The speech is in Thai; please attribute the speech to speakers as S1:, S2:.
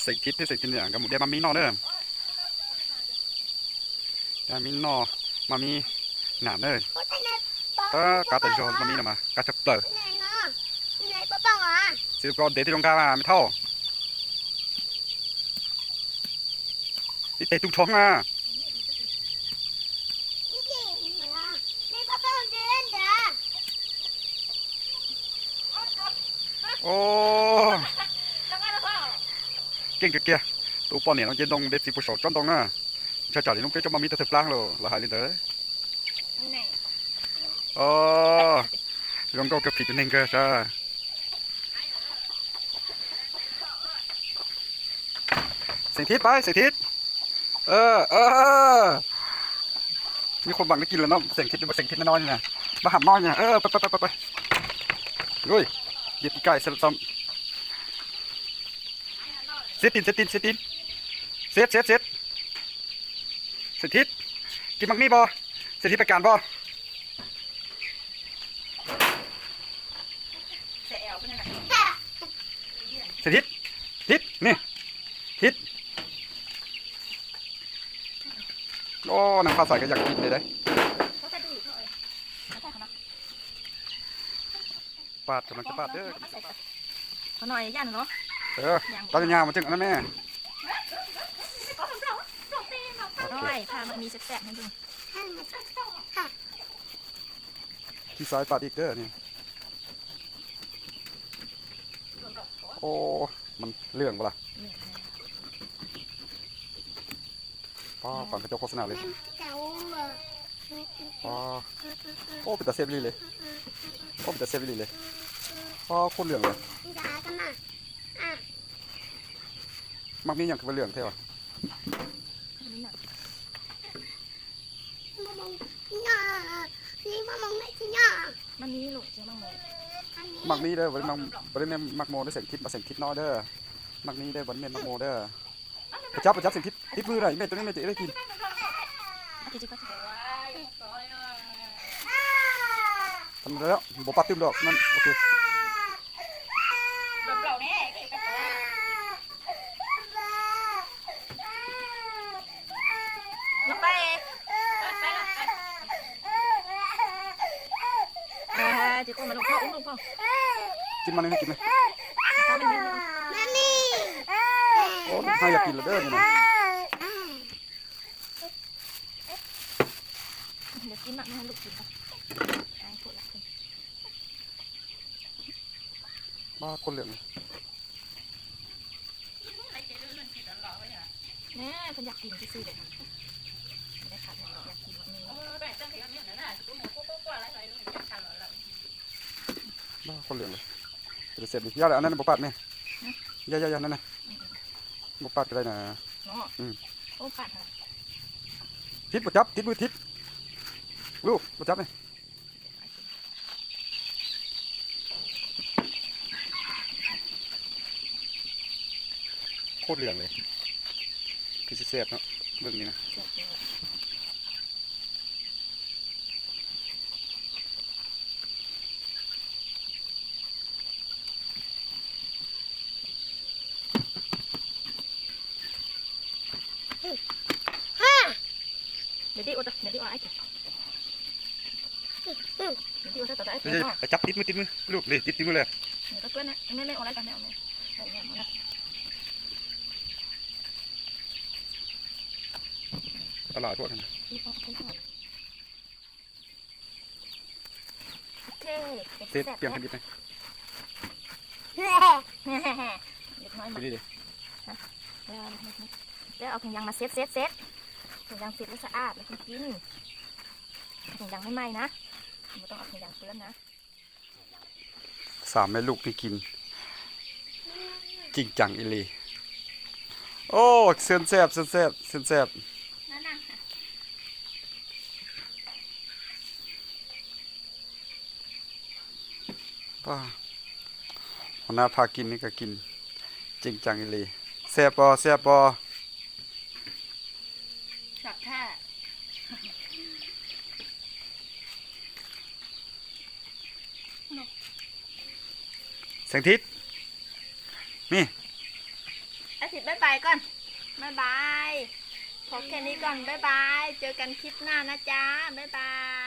S1: สิ่งทิศที่สิ่งทิศเนี่ยกับหมูเดียมามีนอเด้อแต่มีนอมามีหนามเด้อกาแต่โจมามีนะมากาจะเปิดสิบกว่าเดที่ตรงกลางไม่เท่าที่เตะตุ้งชงโอ้เก่งเกียตัวปอนเนี่ยเราจะต้องเด็ดสิบปุโสจนตรงน่ะจะจ่ายน้องเกจะมามีแต่เธอปลางเลยเราหายเลยเด้อโอ้ลองก็กระผิดนิดนึงก็ใช่สิ่งทิศไปสิ่งทิศมีคนบังได้กินแล้วเนาะสิ่งทิศสิ่งทิศน้อยๆนี่นะมาหับน้อยเนี่ยไปลุยหยิบไก่เสร็จซ้ำเซตตินเซตทิศกินมังนี่บ่เซตทิศไปการบ่เซตทิศนี่ทิศโอ้น้ำปลาใสก็อยากกินเลยได้ปาดกำลังจะปาดเด้อ
S2: เขาหน่อยย่านเนาะ
S1: ตอนยาวมาถึงแล้วแม่
S2: น้อยพามันมีแสบๆให้ดู
S1: ที่ซ้ายปาดอีกเด้อนี่โอ้มันเรื่องเปล่าป้าก่อนกระจกโฆษณาเลยป้าโอ้เป็นตาเซฟเลยโอ้เป็นตาเซฟเลยป้าคนเหลืองเลยมักมีอย่างคือเหลืองเท่า
S2: มันมีลูกจริง
S1: มักมีเด้อวันนี้มักโมได้เสียงทิศมาเสียงทิศน้อยเด้อมักมีได้วันนี้มักโมเด้อประจับเสียงทิศมือไรแม่ตัวนี้แม่จะได้กินทำแล้วบอกปัดติ้มดอกนั่นโอเค
S2: จะก็มาลูกพ่อลูกพ่อ
S1: กินมันนี่กินไหมโอ้ให้อยากกินแล้วเด้อนี่นะ
S2: เดี๋ยวกินมากนะลูกกินไป
S1: บ้าคนเหลือง
S2: เนี่ยฉันอยากกินที่ซื้อเด็ดได้ขาดอยากกินนี่
S1: บ้าคนเหลืองเลยจะเสร็จดิยาอะไรอันนั้นบุปผาไหมยานั่นนะบุปผาอะไรนะ
S2: โอ้ปัด
S1: ทิศบุจับทิศมือทิศลูกบุจับไหมโคตรเหลืองเลยคือเสียบเนาะเรื่องนี้นะ
S2: เดี๋ยวดิโอ้เดี๋ยวดิโอ้ไอ้เดี๋ยวดิโอ้ต่อได้
S1: จับติดมือลูกเลยติดมือเลย
S2: ก็เพื่อนนะไม่โอ้ไรกันไม่เอา
S1: ตลาดพวกนั้น
S2: โอเค
S1: เสร็จเปลี่ยนกันดิไหม
S2: เล็กน้อยมา
S1: ดี
S2: แล้วเอาถุงยางมาเซ็ตถุงยางเสร็จแล้วสะอาดแล้วกินถุงยางไม่ไหม้นะไม่ต้องเอาถุงยางเปื้อนนะ
S1: 3 แม่ลูกนี่กินจริงจังอีลีโอ้เส้นแซ่บป้าหัวหน้าพากินนี่ก็กินจริงจังอีลีแซ่บปอ
S2: ชอบแค่
S1: แสงทิศนี่
S2: ไอ้ ทิตย์บ๊ายบายก่อนบ๊ายบายพอแค่นี้ก่อนบ๊ายบายเจอกันคลิปหน้านะจ๊ะบ๊ายบาย